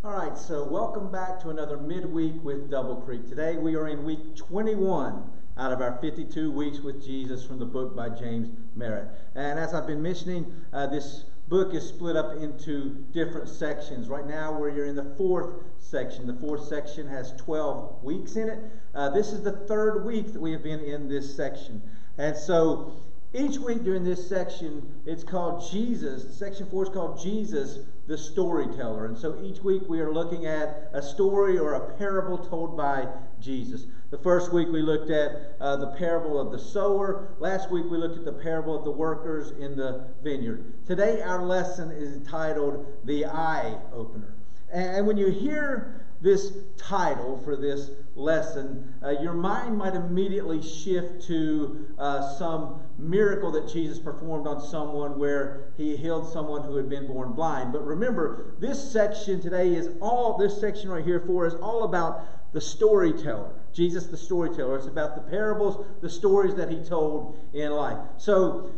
All right, so welcome back to another midweek with Double Creek. Today we are in week 21 out of our 52 weeks with Jesus from the book by James Merritt. And as I've been mentioning, this book is split up into different sections. Right now we're in the fourth section. The fourth section has 12 weeks in it. This is the third week that we have been in this section. And so each week during this section, it's called Jesus. Section 4 is called Jesus, the Storyteller. And so each week we are looking at a story or a parable told by Jesus. The first week we looked at the parable of the sower. Last week we looked at the parable of the workers in the vineyard. Today our lesson is entitled The Eye Opener. And when you hear this title for this lesson, your mind might immediately shift to some miracle that Jesus performed on someone where he healed someone who had been born blind. But remember, this section today is this section right here is all about the storyteller. Jesus the storyteller. It's about the parables, the stories that he told in life. So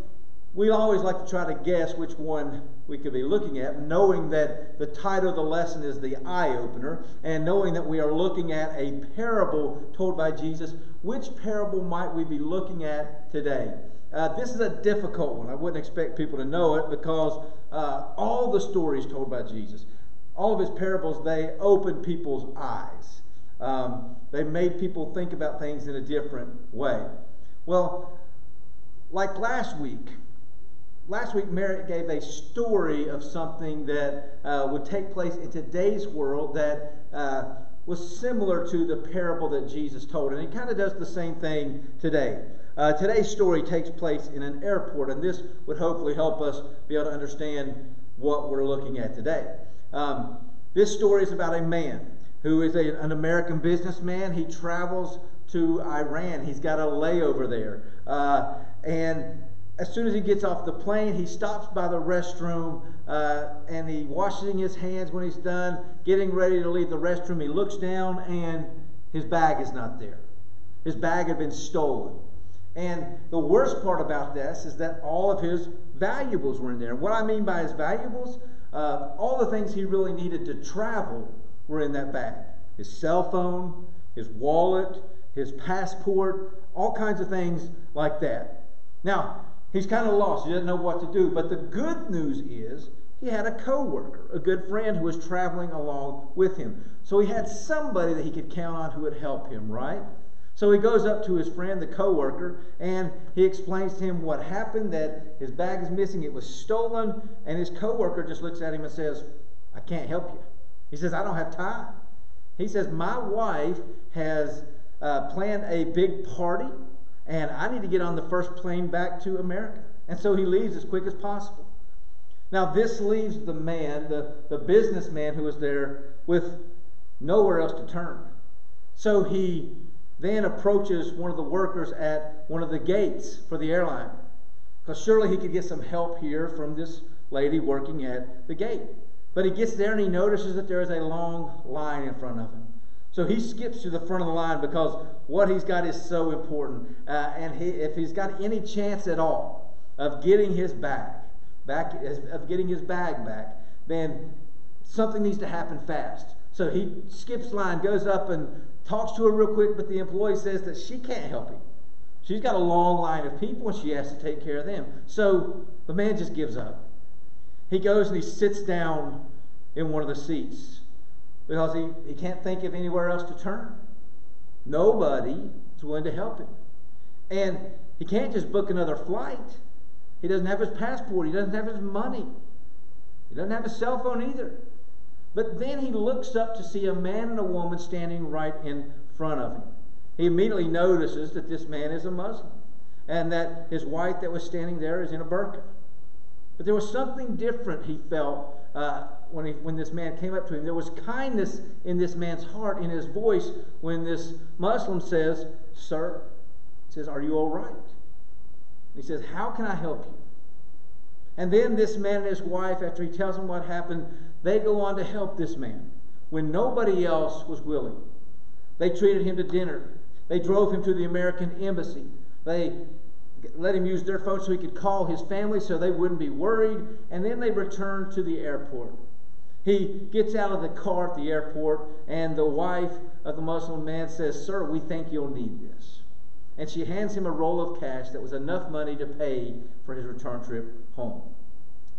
we always like to try to guess which one we could be looking at, knowing that the title of the lesson is The Eye Opener, and knowing that we are looking at a parable told by Jesus. Which parable might we be looking at today? This is a difficult one. I wouldn't expect people to know it because all the stories told by Jesus, all of his parables, they opened people's eyes. They made people think about things in a different way. Well, like last week Merritt gave a story of something that would take place in today's world that was similar to the parable that Jesus told. And he kind of does the same thing today. Today's story takes place in an airport, and this would hopefully help us be able to understand what we're looking at today. This story is about a man who is an American businessman. He travels to Iran. He's got a layover there. And as soon as he gets off the plane, he stops by the restroom and he washes his hands. When he's done getting ready to leave the restroom, he looks down and his bag is not there. His bag had been stolen. And the worst part about this is that all of his valuables were in there. And what I mean by his valuables, all the things he really needed to travel were in that bag. His cell phone, his wallet, his passport, all kinds of things like that. Now, he's kind of lost. He doesn't know what to do. But the good news is he had a co-worker, a good friend who was traveling along with him. So he had somebody that he could count on who would help him, right? So he goes up to his friend, the co-worker, and he explains to him what happened, that his bag is missing, it was stolen, and his co-worker just looks at him and says, "I can't help you." He says, "I don't have time." He says, "My wife has planned a big party, and I need to get on the first plane back to America." And so he leaves as quick as possible. Now this leaves the man, the businessman who was there, with nowhere else to turn. So he then approaches one of the workers at one of the gates for the airline, because surely he could get some help here from this lady working at the gate. But he gets there and he notices that there is a long line in front of him. So he skips to the front of the line because what he's got is so important. If he's got any chance at all of getting his bag back, then something needs to happen fast. So he skips line, goes up and talks to her real quick, but the employee says that she can't help him. She's got a long line of people and she has to take care of them. So the man just gives up. He goes and he sits down in one of the seats because he can't think of anywhere else to turn. Nobody is willing to help him. And he can't just book another flight. He doesn't have his passport. He doesn't have his money. He doesn't have his cell phone either. But then he looks up to see a man and a woman standing right in front of him. He immediately notices that this man is a Muslim and that his wife that was standing there is in a burqa. But there was something different he felt when this man came up to him. There was kindness in this man's heart, in his voice, when this Muslim says, "Sir," he says, "are you all right?" He says, "How can I help you?" And then this man and his wife, after he tells them what happened, they go on to help this man when nobody else was willing. They treated him to dinner. They drove him to the American embassy. They let him use their phone so he could call his family so they wouldn't be worried. And then they returned to the airport. He gets out of the car at the airport, and the wife of the Muslim man says, "Sir, we think you'll need this." And she hands him a roll of cash that was enough money to pay for his return trip home.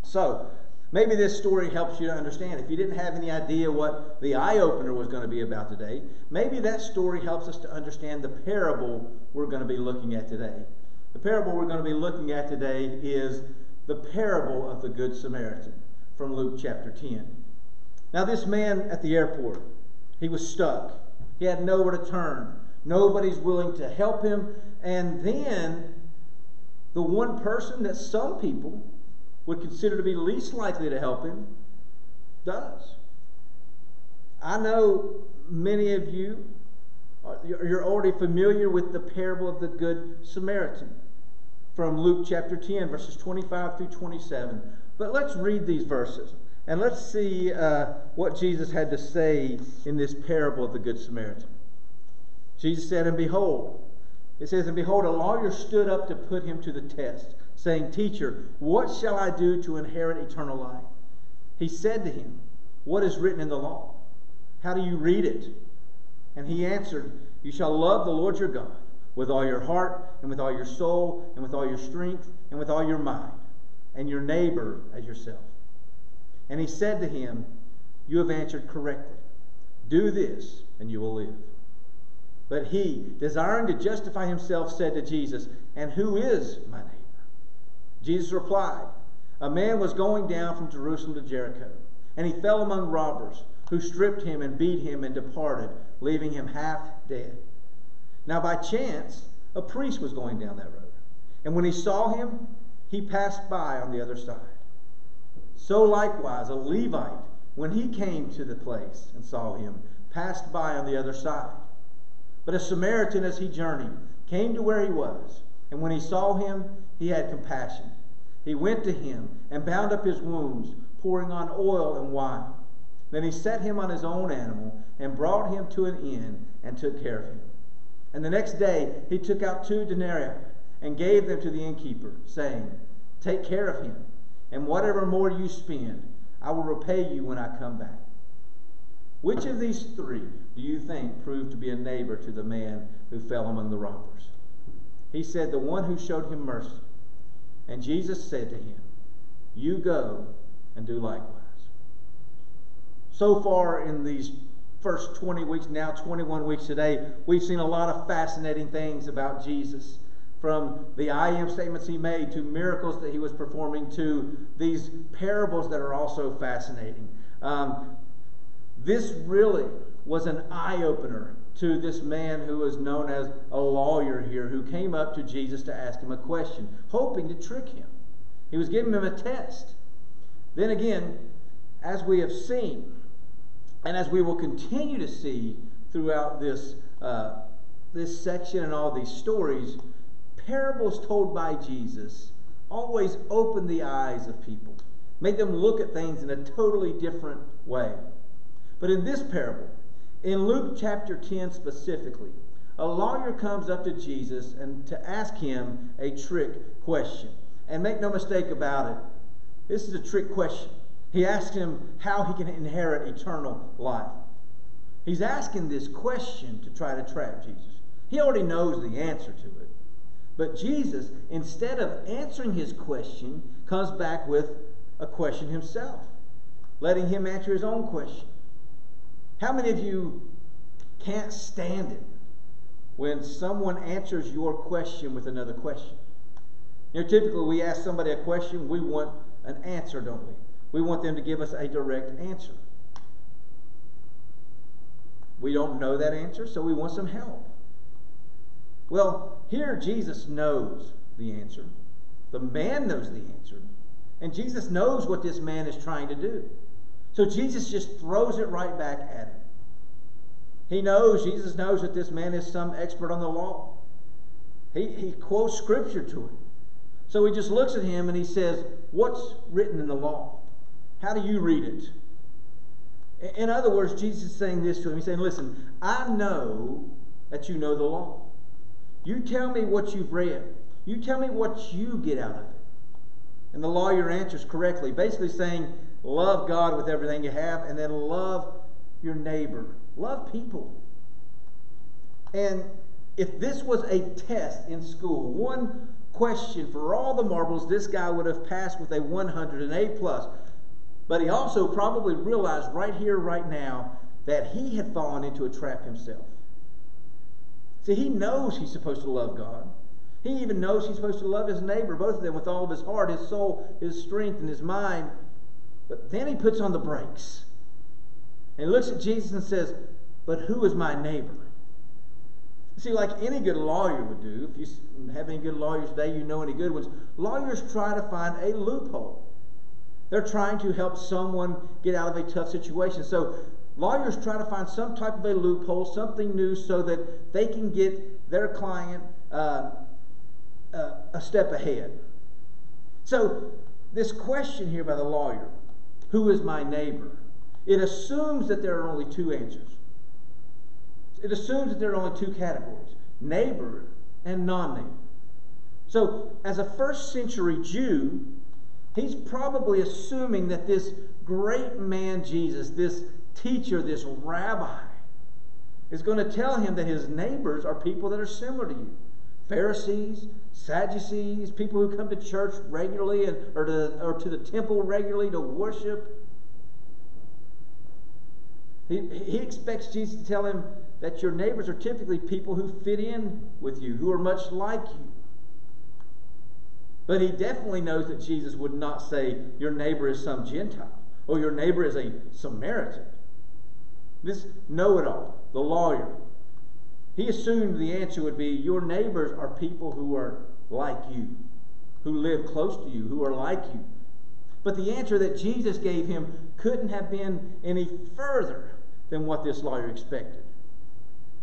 So, maybe this story helps you to understand. If you didn't have any idea what the eye-opener was going to be about today, maybe that story helps us to understand the parable we're going to be looking at today. The parable we're going to be looking at today is the parable of the Good Samaritan from Luke chapter 10. Now, this man at the airport, he was stuck. He had nowhere to turn. Nobody's willing to help him. And then the one person that some people would consider to be least likely to help him does. I know many of you, you're already familiar with the parable of the Good Samaritan from Luke chapter 10, verses 25 through 27. But let's read these verses, and let's see what Jesus had to say in this parable of the Good Samaritan. Jesus said, "And behold," it says, "And behold, a lawyer stood up to put him to the test, saying, 'Teacher, what shall I do to inherit eternal life?' He said to him, 'What is written in the law? How do you read it?' And he answered, 'You shall love the Lord your God with all your heart, and with all your soul, and with all your strength, and with all your mind, and your neighbor as yourself.' And he said to him, 'You have answered correctly. Do this, and you will live.' But he, desiring to justify himself, said to Jesus, 'And who is my neighbor?' Jesus replied, 'A man was going down from Jerusalem to Jericho, and he fell among robbers, who stripped him and beat him and departed, leaving him half dead. Now by chance, a priest was going down that road, and when he saw him, he passed by on the other side. So likewise, a Levite, when he came to the place and saw him, passed by on the other side. But a Samaritan, as he journeyed, came to where he was, and when he saw him, he had compassion. He went to him and bound up his wounds, pouring on oil and wine. Then he set him on his own animal and brought him to an inn and took care of him. And the next day he took out 2 denarii and gave them to the innkeeper, saying, 'Take care of him, and whatever more you spend, I will repay you when I come back.' Which of these 3 do you think proved to be a neighbor to the man who fell among the robbers?" He said, "The one who showed him mercy." And Jesus said to him, "You go and do likewise." So far in these first 20 weeks, now 21 weeks today, we've seen a lot of fascinating things about Jesus. From the I am statements he made, to miracles that he was performing, to these parables that are also fascinating. This really was an eye-opener to this man who was known as a lawyer here, who came up to Jesus to ask him a question, hoping to trick him. He was giving him a test. Then again, as we have seen, and as we will continue to see throughout this section and all these stories, parables told by Jesus always open the eyes of people, make them look at things in a totally different way. But in this parable, in Luke chapter 10 specifically, a lawyer comes up to Jesus and to ask him a trick question. And make no mistake about it, this is a trick question. He asks him how he can inherit eternal life. He's asking this question to try to trap Jesus. He already knows the answer to it. But Jesus, instead of answering his question, comes back with a question himself, letting him answer his own question. How many of you can't stand it when someone answers your question with another question? You know, typically we ask somebody a question, we want an answer, don't we? We want them to give us a direct answer. We don't know that answer, so we want some help. Well, here Jesus knows the answer. The man knows the answer. And Jesus knows what this man is trying to do. So Jesus just throws it right back at him. Jesus knows that this man is some expert on the law. He quotes scripture to him. So he just looks at him and he says, "What's written in the law? How do you read it?" In other words, Jesus is saying this to him. He's saying, "Listen, I know that you know the law. You tell me what you've read. You tell me what you get out of it." And the lawyer answers correctly, basically saying, love God with everything you have, and then love your neighbor. Love people. And if this was a test in school, one question for all the marbles, this guy would have passed with a 100, an A+. But he also probably realized right here, right now, that he had fallen into a trap himself. See, he knows he's supposed to love God. He even knows he's supposed to love his neighbor, both of them, with all of his heart, his soul, his strength, and his mind. But then he puts on the brakes. And he looks at Jesus and says, but who is my neighbor? See, like any good lawyer would do, if you have any good lawyers today, you know any good ones, lawyers try to find a loophole. They're trying to help someone get out of a tough situation. So lawyers try to find some type of a loophole, something new, so that they can get their client a step ahead. So this question here by the lawyer, who is my neighbor? It assumes that there are only two answers. It assumes that there are only two categories, neighbor and non-neighbor. So as a first century Jew, he's probably assuming that this great man Jesus, this teacher, this rabbi, is going to tell him that his neighbors are people that are similar to you. Pharisees, Sadducees, people who come to church regularly or to the temple regularly to worship. He expects Jesus to tell him that your neighbors are typically people who fit in with you, who are much like you. But he definitely knows that Jesus would not say your neighbor is some Gentile or your neighbor is a Samaritan. This know-it-all, the lawyer, he assumed the answer would be your neighbors are people who are like you, who live close to you, who are like you. But the answer that Jesus gave him couldn't have been any further than what this lawyer expected.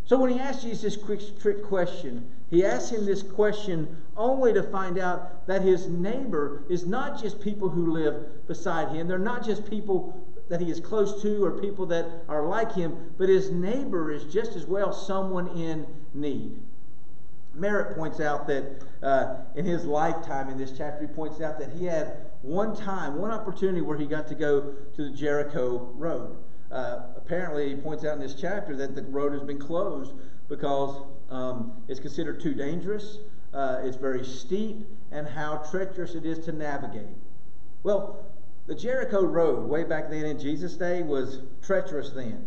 So when he asked Jesus this quick trick question, he asked him this question only to find out that his neighbor is not just people who live beside him. They're not just people that he is close to or people that are like him, but his neighbor is just as well someone in need. Merritt points out that in his lifetime, in this chapter, he points out that he had one opportunity where he got to go to the Jericho road. Apparently, he points out in this chapter that the road has been closed because it's considered too dangerous, it's very steep, and how treacherous it is to navigate. Well, the Jericho road, way back then in Jesus' day, was treacherous then.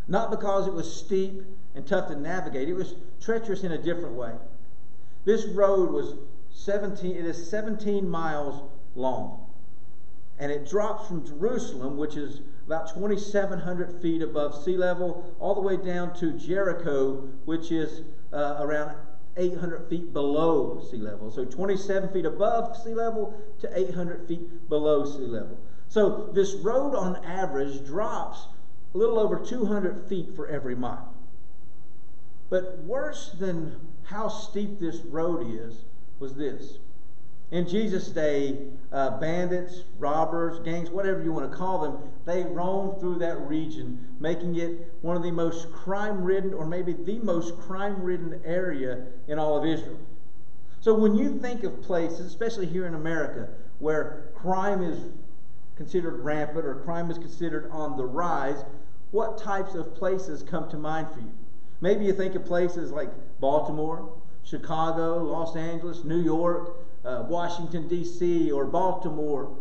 Not because it was steep and tough to navigate. It was treacherous in a different way. This road was 17 miles long. And it drops from Jerusalem, which is about 2,700 feet above sea level, all the way down to Jericho, which is around 800 feet below sea level. So 27 feet above sea level to 800 feet below sea level. So this road on average drops a little over 200 feet for every mile. But worse than how steep this road is was this. In Jesus' day, bandits, robbers, gangs, whatever you want to call them, they roamed through that region, making it one of the most crime-ridden, or maybe the most crime-ridden area in all of Israel. So when you think of places, especially here in America, where crime is considered rampant or crime is considered on the rise, what types of places come to mind for you? Maybe you think of places like Baltimore, Chicago, Los Angeles, New York, Washington, D.C., or Baltimore.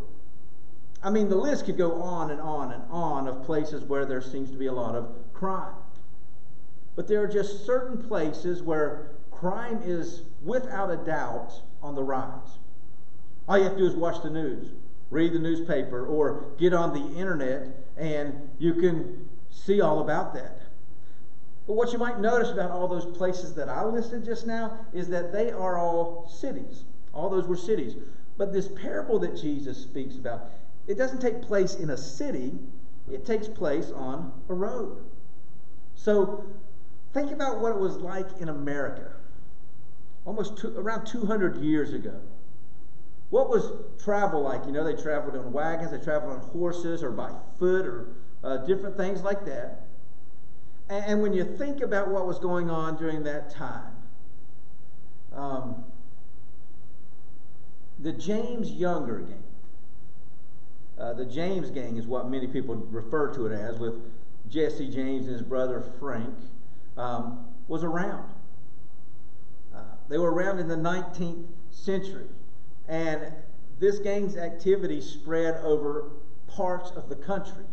I mean, the list could go on and on and on of places where there seems to be a lot of crime. But there are just certain places where crime is, without a doubt, on the rise. All you have to do is watch the news, read the newspaper, or get on the internet, and you can see all about that. But what you might notice about all those places that I listed just now is that they are all cities. All those were cities. But this parable that Jesus speaks about, it doesn't take place in a city. It takes place on a road. So think about what it was like in America around 200 years ago. What was travel like? You know, they traveled on wagons, they traveled on horses or by foot or different things like that. And when you think about what was going on during that time, the James Younger gang, The James gang is what many people refer to it as, with Jesse James and his brother Frank, was around. They were around in the 19th century. And this gang's activity spread over parts of the country.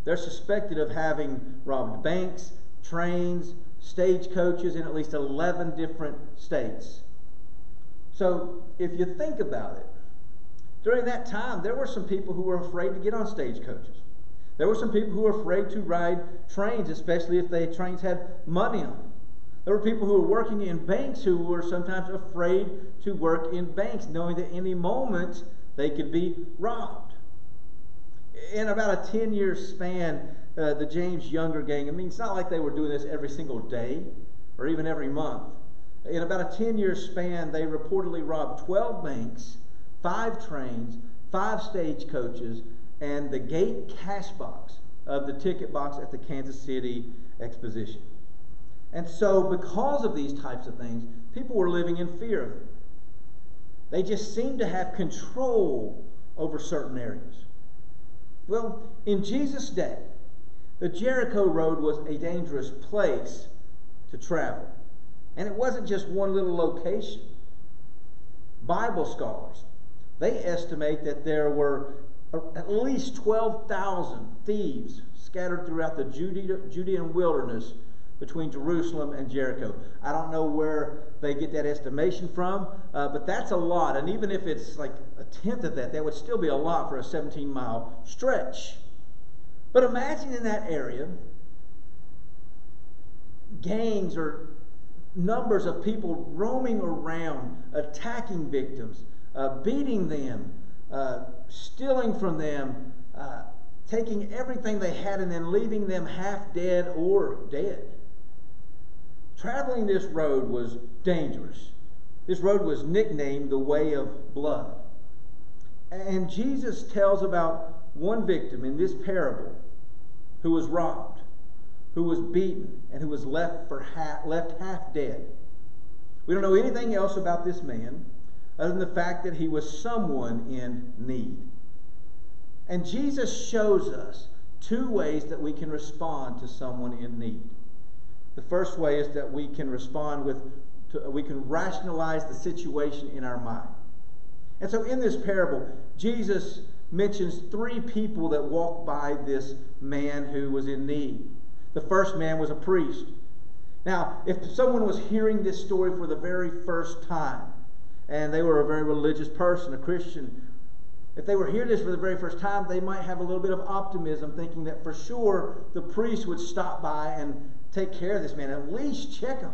They're suspected of having robbed banks, trains, stagecoaches in at least 11 different states. So if you think about it, during that time, there were some people who were afraid to get on stagecoaches. There were some people who were afraid to ride trains, especially if the trains had money on them. There were people who were working in banks who were sometimes afraid to work in banks, knowing that any moment they could be robbed. In about a 10-year span, the James Younger gang, I mean, it's not like they were doing this every single day or even every month. In about a 10-year span, they reportedly robbed 12 banks, 5 trains, 5 stagecoaches, and the gate cash box of the ticket box at the Kansas City Exposition. And so because of these types of things, people were living in fear of them. They just seemed to have control over certain areas. Well, in Jesus' day, the Jericho Road was a dangerous place to travel. And it wasn't just one little location. Bible scholars, they estimate that there were at least 12,000 thieves scattered throughout the Judean wilderness between Jerusalem and Jericho. I don't know where they get that estimation from, but that's a lot. And even if it's like a tenth of that, that would still be a lot for a 17-mile stretch. But imagine in that area, gangs or numbers of people roaming around, attacking victims, beating them, stealing from them, taking everything they had and then leaving them half dead or dead. Traveling this road was dangerous. This road was nicknamed the Way of Blood. And Jesus tells about one victim in this parable who was robbed, who was beaten, and who was left half dead. We don't know anything else about this man other than the fact that he was someone in need. And Jesus shows us 2 ways that we can respond to someone in need. The first way is that we can we can rationalize the situation in our mind. And so in this parable, Jesus mentions 3 people that walked by this man who was in need. The first man was a priest. Now, if someone was hearing this story for the very first time, and they were a very religious person, a Christian, if they were hearing this for the very first time, they might have a little bit of optimism, thinking that for sure the priest would stop by and take care of this man, at least check on him.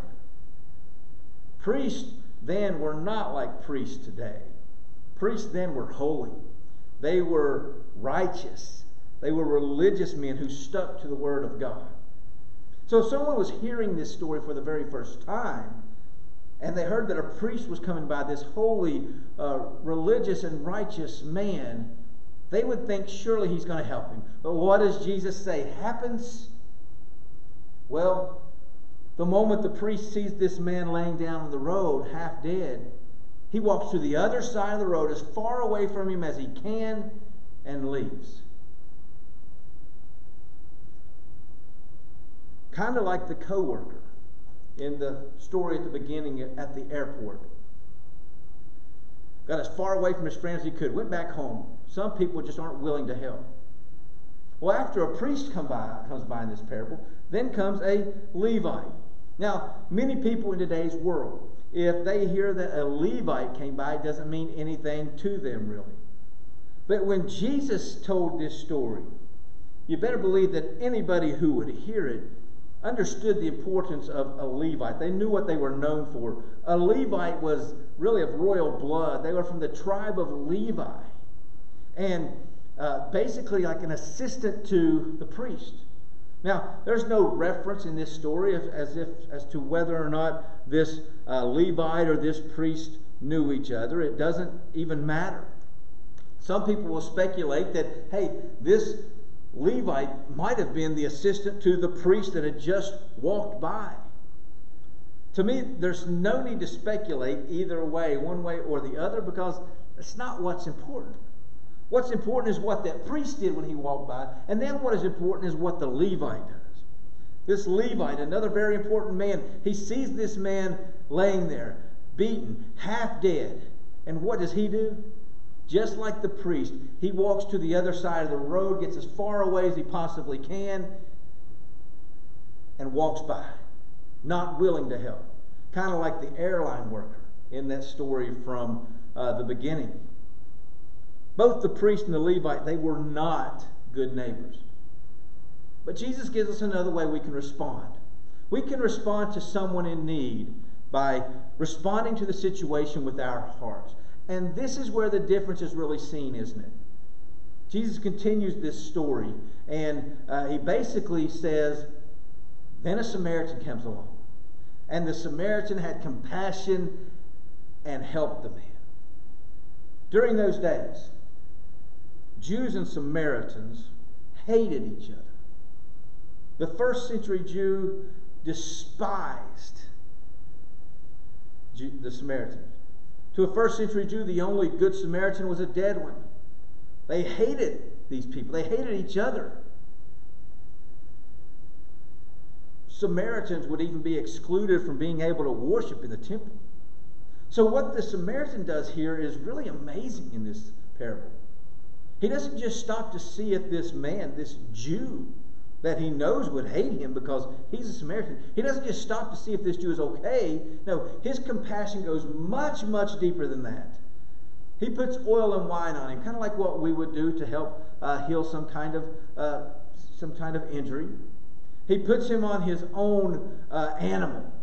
Priests then were not like priests today. Priests then were holy. They were righteous. They were religious men who stuck to the Word of God. So if someone was hearing this story for the very first time, and they heard that a priest was coming by, this holy, religious and righteous man, they would think surely he's going to help him. But what does Jesus say happens? Well, the moment the priest sees this man laying down on the road, half dead, he walks to the other side of the road, as far away from him as he can, and leaves. Kind of like the coworker in the story at the beginning at the airport. Got as far away from his friends as he could, went back home. Some people just aren't willing to help. Well, after a priest comes by in this parable, then comes a Levite. Now, many people in today's world, if they hear that a Levite came by, it doesn't mean anything to them really. But when Jesus told this story, you better believe that anybody who would hear it understood the importance of a Levite. They knew what they were known for. A Levite was really of royal blood. They were from the tribe of Levi. And basically like an assistant to the priest. Now, there's no reference in this story as to whether or not this Levite or this priest knew each other. It doesn't even matter. Some people will speculate that, hey, this Levite might have been the assistant to the priest that had just walked by. To me, there's no need to speculate either way, one way or the other, because it's not what's important. What's important is what that priest did when he walked by. And then what is important is what the Levite does. This Levite, another very important man, he sees this man laying there, beaten, half dead. And what does he do? Just like the priest, he walks to the other side of the road, gets as far away as he possibly can, and walks by, not willing to help. Kind of like the airline worker in that story from the beginning. Both the priest and the Levite, they were not good neighbors. But Jesus gives us another way we can respond. We can respond to someone in need by responding to the situation with our hearts. And this is where the difference is really seen, isn't it? Jesus continues this story, and he basically says, then a Samaritan comes along. And the Samaritan had compassion and helped the man. During those days, Jews and Samaritans hated each other. The first century Jew despised the Samaritans. To a first century Jew, the only good Samaritan was a dead one. They hated these people. They hated each other. Samaritans would even be excluded from being able to worship in the temple. So what the Samaritan does here is really amazing in this parable. He doesn't just stop to see if this man, this Jew, that he knows would hate him because he's a Samaritan. He doesn't just stop to see if this Jew is okay. No, his compassion goes much, much deeper than that. He puts oil and wine on him, kind of like what we would do to help heal some kind of injury. He puts him on his own animal.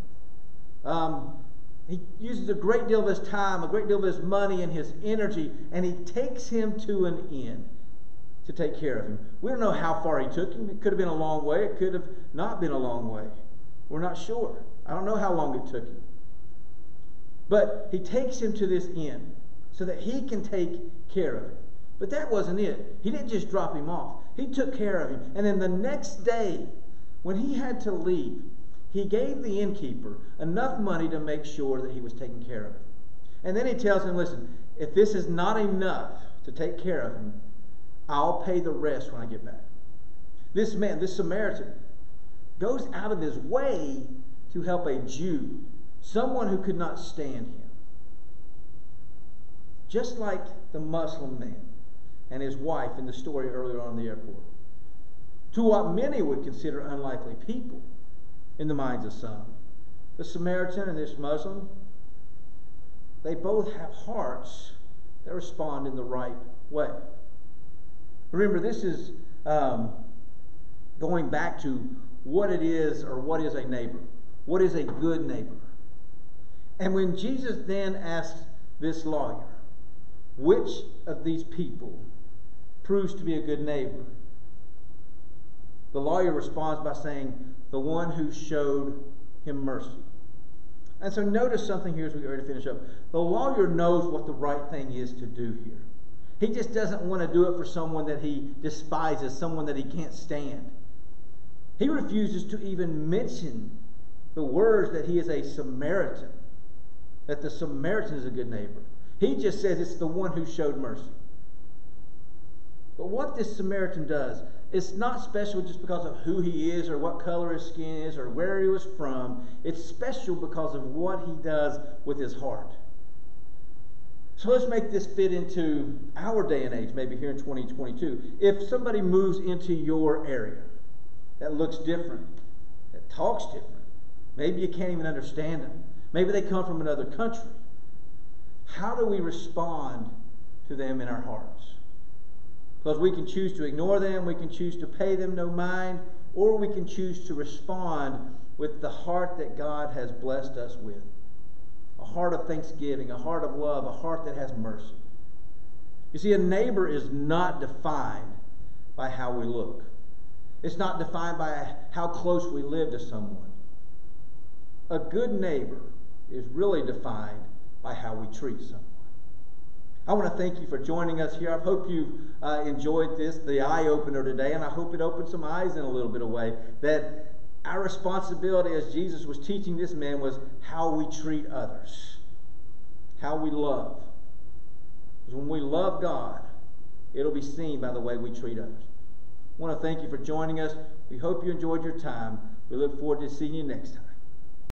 He uses a great deal of his time, a great deal of his money and his energy, and he takes him to an inn to take care of him. We don't know how far he took him. It could have been a long way. It could have not been a long way. We're not sure. I don't know how long it took him. But he takes him to this inn so that he can take care of him. But that wasn't it. He didn't just drop him off. He took care of him. And then the next day, when he had to leave, he gave the innkeeper enough money to make sure that he was taken care of. And then he tells him, listen, if this is not enough to take care of him, I'll pay the rest when I get back. This man, this Samaritan, goes out of his way to help a Jew, someone who could not stand him. Just like the Muslim man and his wife in the story earlier on in the airport. To what many would consider unlikely people in the minds of some. The Samaritan and this Muslim, they both have hearts that respond in the right way. Remember, this is going back to what it is, or what is a neighbor. What is a good neighbor? And when Jesus then asks this lawyer, which of these people proves to be a good neighbor? The lawyer responds by saying, the one who showed him mercy. And so notice something here as we get ready to finish up. The lawyer knows what the right thing is to do here. He just doesn't want to do it for someone that he despises, someone that he can't stand. He refuses to even mention the words that he is a Samaritan, that the Samaritan is a good neighbor. He just says it's the one who showed mercy. But what this Samaritan does, it's not special just because of who he is or what color his skin is or where he was from. It's special because of what he does with his heart. So let's make this fit into our day and age, maybe here in 2022. If somebody moves into your area that looks different, that talks different, maybe you can't even understand them, maybe they come from another country, how do we respond to them in our hearts? Because we can choose to ignore them, we can choose to pay them no mind, or we can choose to respond with the heart that God has blessed us with. A heart of thanksgiving, a heart of love, a heart that has mercy. You see, a neighbor is not defined by how we look. It's not defined by how close we live to someone. A good neighbor is really defined by how we treat someone. I want to thank you for joining us here. I hope you've enjoyed this, the eye-opener today, and I hope it opened some eyes in a little bit of way, that our responsibility as Jesus was teaching this man was how we treat others, how we love. Because when we love God, It'll be seen by the way we treat others. I want to thank you for joining us. We hope you enjoyed your time. We look forward to seeing you next time.